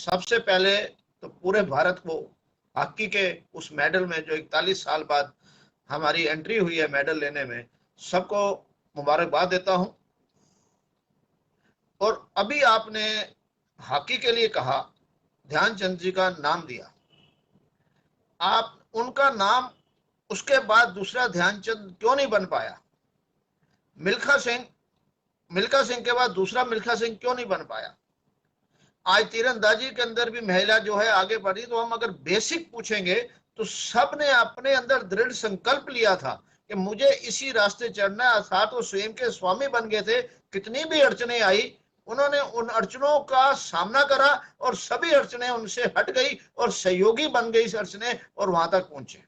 सबसे पहले तो पूरे भारत को हॉकी के उस मेडल में जो 41 साल बाद हमारी एंट्री हुई है मेडल लेने में, सबको मुबारकबाद देता हूं। और अभी आपने हॉकी के लिए कहा, ध्यानचंद जी का नाम दिया, आप उनका नाम उसके बाद दूसरा ध्यानचंद क्यों नहीं बन पाया? मिल्खा सिंह, मिल्खा सिंह के बाद दूसरा मिल्खा सिंह क्यों नहीं बन पाया? आज तीरंदाजी के अंदर भी महिला जो है आगे बढ़ी, तो हम अगर बेसिक पूछेंगे तो सब ने अपने अंदर दृढ़ संकल्प लिया था कि मुझे इसी रास्ते चढ़ना है, अर्थात वो स्वयं के स्वामी बन गए थे। कितनी भी अड़चने आई, उन्होंने उन अड़चनों का सामना करा और सभी अड़चने उनसे हट गई और सहयोगी बन गई इस अड़चने, और वहां तक पहुंचे।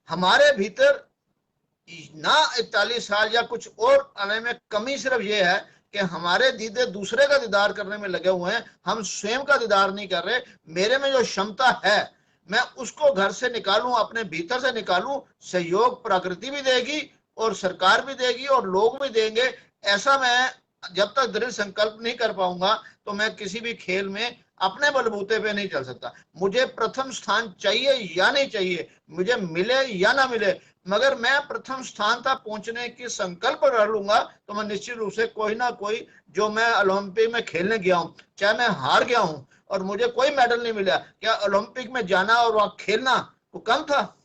हमारे भीतर ना 41 साल या कुछ और आने में कमी सिर्फ ये है कि हमारे दीदे दूसरे का दीदार करने में लगे हुए हैं, हम स्वयं का दीदार नहीं कर रहे। मेरे में जो क्षमता है मैं उसको घर से निकालूं, अपने भीतर से निकालूं। सहयोग प्रकृति भी देगी और सरकार भी देगी और लोग भी देंगे। ऐसा मैं जब तक दृढ़ संकल्प नहीं कर पाऊंगा तो मैं किसी भी खेल में अपने बलबूते पे नहीं चल सकता। मुझे प्रथम स्थान चाहिए या नहीं चाहिए, मुझे मिले या ना मिले, मगर मैं प्रथम स्थान तक पहुंचने की संकल्प कर लूंगा तो मैं निश्चित रूप से कोई ना कोई, जो मैं ओलंपिक में खेलने गया हूं, चाहे मैं हार गया हूं और मुझे कोई मेडल नहीं मिला, क्या ओलंपिक में जाना और वहां खेलना वो कम था?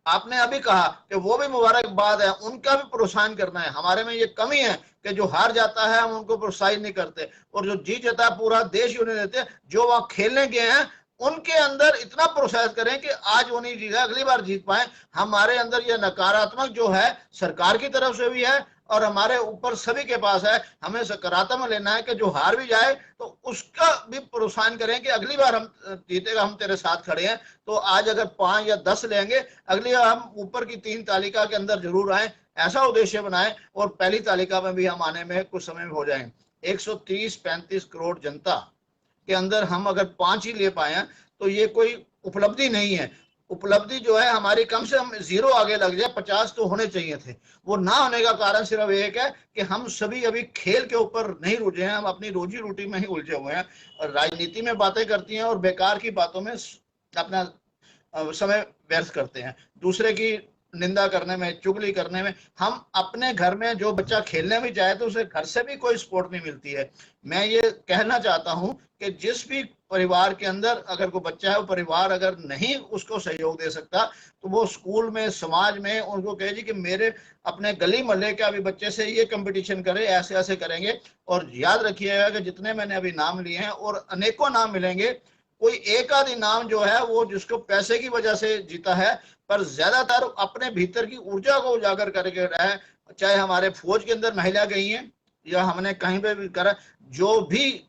आपने अभी कहा कि वो भी मुबारकबाद है, उनका भी प्रोत्साहन करना है। हमारे में ये कमी है कि जो हार जाता है हम उनको प्रोत्साहित नहीं करते, और जो जीत जाता है पूरा देश ही उन्हें देते। जो वहां खेलने गए हैं उनके अंदर इतना प्रोत्साहित करें कि आज वो नहीं जीता, अगली बार जीत पाए। हमारे अंदर ये नकारात्मक जो है सरकार की तरफ से भी है और हमारे ऊपर सभी के पास है। हमें सकारात्मक लेना है कि जो हार भी जाए तो उसका भी प्रोत्साहन करें कि अगली बार हम जीतेगा, हम तेरे साथ खड़े हैं। तो आज अगर 5 या 10 लेंगे, अगली बार हम ऊपर की 3 तालिका के अंदर जरूर आए, ऐसा उद्देश्य बनाए और पहली तालिका में भी हम आने में कुछ समय में हो जाए। 130-135 करोड़ जनता के अंदर हम अगर 5 ही ले पाए तो ये कोई उपलब्धि नहीं है। उपलब्धि जो है हमारी, कम से कम 0 आगे लग जाए, 50 तो होने चाहिए थे। वो ना होने का कारण सिर्फ एक है कि हम सभी अभी खेल के ऊपर नहीं रुझे हैं, हम अपनी रोजी रोटी में ही उलझे हुए हैं और राजनीति में बातें करती हैं और बेकार की बातों में अपना समय व्यर्थ करते हैं, दूसरे की निंदा करने में, चुगली करने में। हम अपने घर में जो बच्चा खेलने भी जाए तो उसे घर से भी कोई सपोर्ट नहीं मिलती है। मैं ये कहना चाहता हूं कि जिस भी परिवार के अंदर अगर कोई बच्चा है, वो परिवार अगर नहीं उसको सहयोग दे सकता तो वो स्कूल में, समाज में उनको कहे जी कि मेरे अपने गली मोहल्ले के अभी बच्चे से ये कंपटीशन करें, ऐसे ऐसे करेंगे। और याद रखिएगा कि जितने मैंने अभी नाम लिए हैं और अनेकों नाम मिलेंगे, कोई एक आध नाम जो है वो जिसको पैसे की वजह से जीता है, पर ज्यादातर अपने भीतर की ऊर्जा को उजागर करके रहा है। चाहे हमारे फौज के अंदर महिला गई हैं या हमने कहीं पे भी करा, जो भी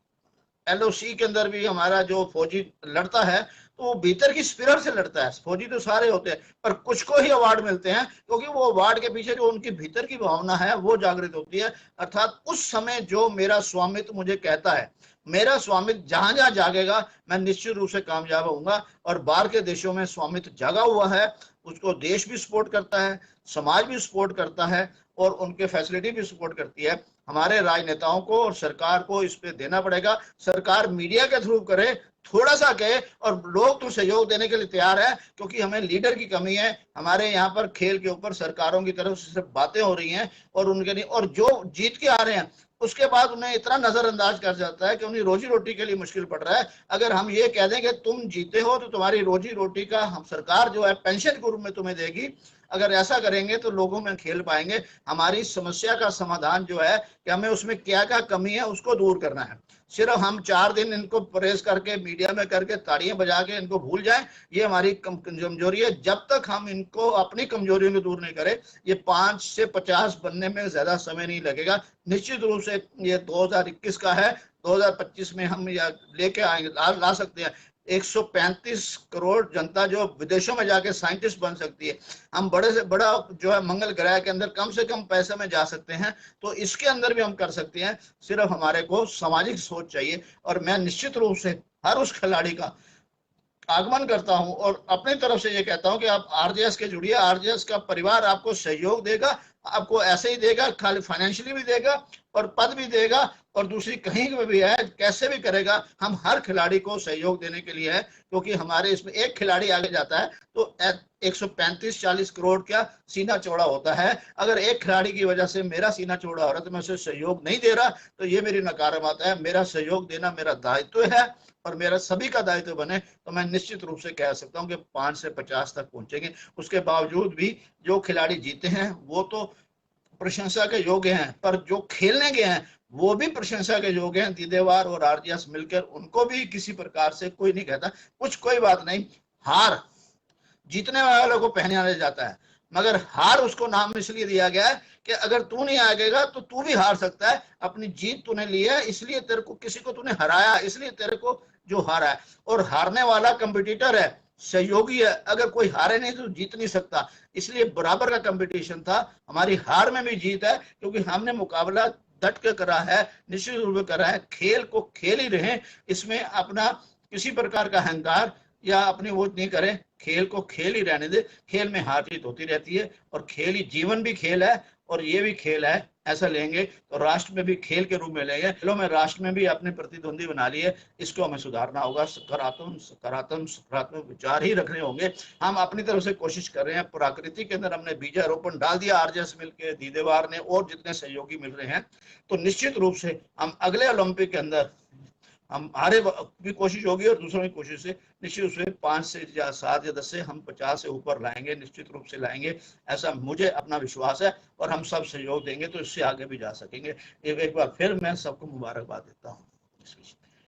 एलओसी के अंदर भी हमारा जो फौजी लड़ता है तो वो भीतर की स्पिरिट से लड़ता है। फौजी तो सारे होते हैं पर कुछ को ही अवार्ड मिलते हैं, क्योंकि वो अवार्ड के पीछे जो उनकी भीतर की भावना है वो जागृत होती है। अर्थात उस समय जो मेरा स्वामित्व मुझे कहता है, मेरा स्वामित्व जहां जहां जागेगा मैं निश्चित रूप से कामयाब होऊंगा। और बाहर के देशों में स्वामित्व जागा हुआ है, उसको देश भी सपोर्ट करता है, समाज भी सपोर्ट करता है और उनके फैसिलिटी भी सपोर्ट करती है। हमारे राजनेताओं को और सरकार को इस पे देना पड़ेगा। सरकार मीडिया के थ्रू करे, थोड़ा सा कहे, और लोग तो सहयोग देने के लिए तैयार है, क्योंकि हमें लीडर की कमी है। हमारे यहाँ पर खेल के ऊपर सरकारों की तरफ से सिर्फ बातें हो रही हैं और उनके नहीं, और जो जीत के आ रहे हैं उसके बाद उन्हें इतना नजरअंदाज कर जाता है कि उन्हें रोजी रोटी के लिए मुश्किल पड़ रहा है। अगर हम ये कह दें कि तुम जीते हो तो तुम्हारी रोजी रोटी का हम सरकार जो है पेंशन के रूप में तुम्हें देगी, अगर ऐसा करेंगे तो लोगों में खेल पाएंगे। हमारी समस्या का समाधान जो है कि हमें उसमें क्या क्या कमी है उसको दूर करना है। सिर्फ हम 4 दिन इनको प्रेस करके, मीडिया में करके, ताड़ियां बजा के इनको भूल जाएं, ये हमारी कमजोरी है। जब तक हम इनको अपनी कमजोरियों को दूर नहीं करें, ये 5 से 50 बनने में ज्यादा समय नहीं लगेगा। निश्चित रूप से ये 2021 का है, 2025 में हम लेके आएंगे, ला सकते हैं। 135 करोड़ जनता जो विदेशों में जाके साइंटिस्ट बन सकती है। हम बड़े से बड़ा जो है मंगल ग्रह के अंदर कम से कम पैसे में जा सकते हैं, तो इसके अंदर भी हम कर सकते हैं। सिर्फ हमारे को सामाजिक सोच चाहिए। और मैं निश्चित रूप से हर उस खिलाड़ी का आगमन करता हूं और अपनी तरफ से ये कहता हूं कि आप आरजेएस के जुड़िए। आरजेएस का परिवार आपको सहयोग देगा, आपको ऐसे ही देगा, खाली फाइनेंशियली भी देगा और पद भी देगा। और दूसरी कहीं पे भी है, कैसे भी करेगा, हम हर खिलाड़ी को सहयोग देने के लिए है, क्योंकि हमारे इसमें एक खिलाड़ी आगे जाता है तो 135-40 करोड़ का सीना चौड़ा होता है। अगर एक खिलाड़ी की वजह से मेरा सीना चौड़ा हो रहा है तो मैं उसे सहयोग नहीं दे रहा, तो ये मेरी नकारात्मकता है। मेरा सहयोग देना मेरा दायित्व है और मेरा सभी का दायित्व बने तो मैं निश्चित रूप से कह सकता हूँ कि 5 से 50 तक पहुंचेंगे। उसके बावजूद भी जो खिलाड़ी जीते हैं वो तो प्रशंसा के योग्य हैं, पर जो खेलने गए हैं वो भी प्रशंसा के योग्य हैं। दीदेवार और आरजीएस मिलकर उनको भी किसी प्रकार से कोई नहीं कहता कुछ, कोई बात नहीं। हार जीतने वालों को पहनाया जाता है, मगर हार उसको नाम इसलिए दिया गया है कि अगर तू नहीं आएगा तो तू भी हार सकता है। अपनी जीत तूने ली है, इसलिए तेरे को, किसी को तूने हराया इसलिए तेरे को जो हारा है। और हारने वाला कंपटीटर है, सहयोगी है। अगर कोई हारे नहीं तो जीत नहीं सकता, इसलिए बराबर का कंपटीशन था। हमारी हार में भी जीत है क्योंकि हमने मुकाबला डट के करा है, निश्चित रूप से करा है। खेल को खेल ही रहे, इसमें अपना किसी प्रकार का अहंकार या अपनी वो नहीं करें, खेल को खेल ही रहने दे। खेल में हार जीत होती रहती है और खेल ही, जीवन भी खेल है और ये भी खेल है। ऐसा लेंगे तो राष्ट्र में भी खेल के रूप में लेंगे। खेलों में राष्ट्र में भी अपने प्रतिद्वंदी बना लिए, इसको हमें सुधारना होगा। सकारात्मक विचार ही रखने होंगे। हम अपनी तरफ से कोशिश कर रहे हैं, प्रकृति के अंदर हमने बीजारोपण डाल दिया, आरजेएस मिलकर, दीदेवार ने और जितने सहयोगी मिल रहे हैं, तो निश्चित रूप से हम अगले ओलंपिक के अंदर हमारे भी कोशिश होगी और दूसरों की कोशिश से निश्चित रूप से 5 से या 7 या 10 से हम 50 से ऊपर लाएंगे, निश्चित रूप से लाएंगे। ऐसा मुझे अपना विश्वास है और हम सब सहयोग देंगे तो इससे आगे भी जा सकेंगे। एक बार फिर मैं सबको मुबारकबाद देता हूँ।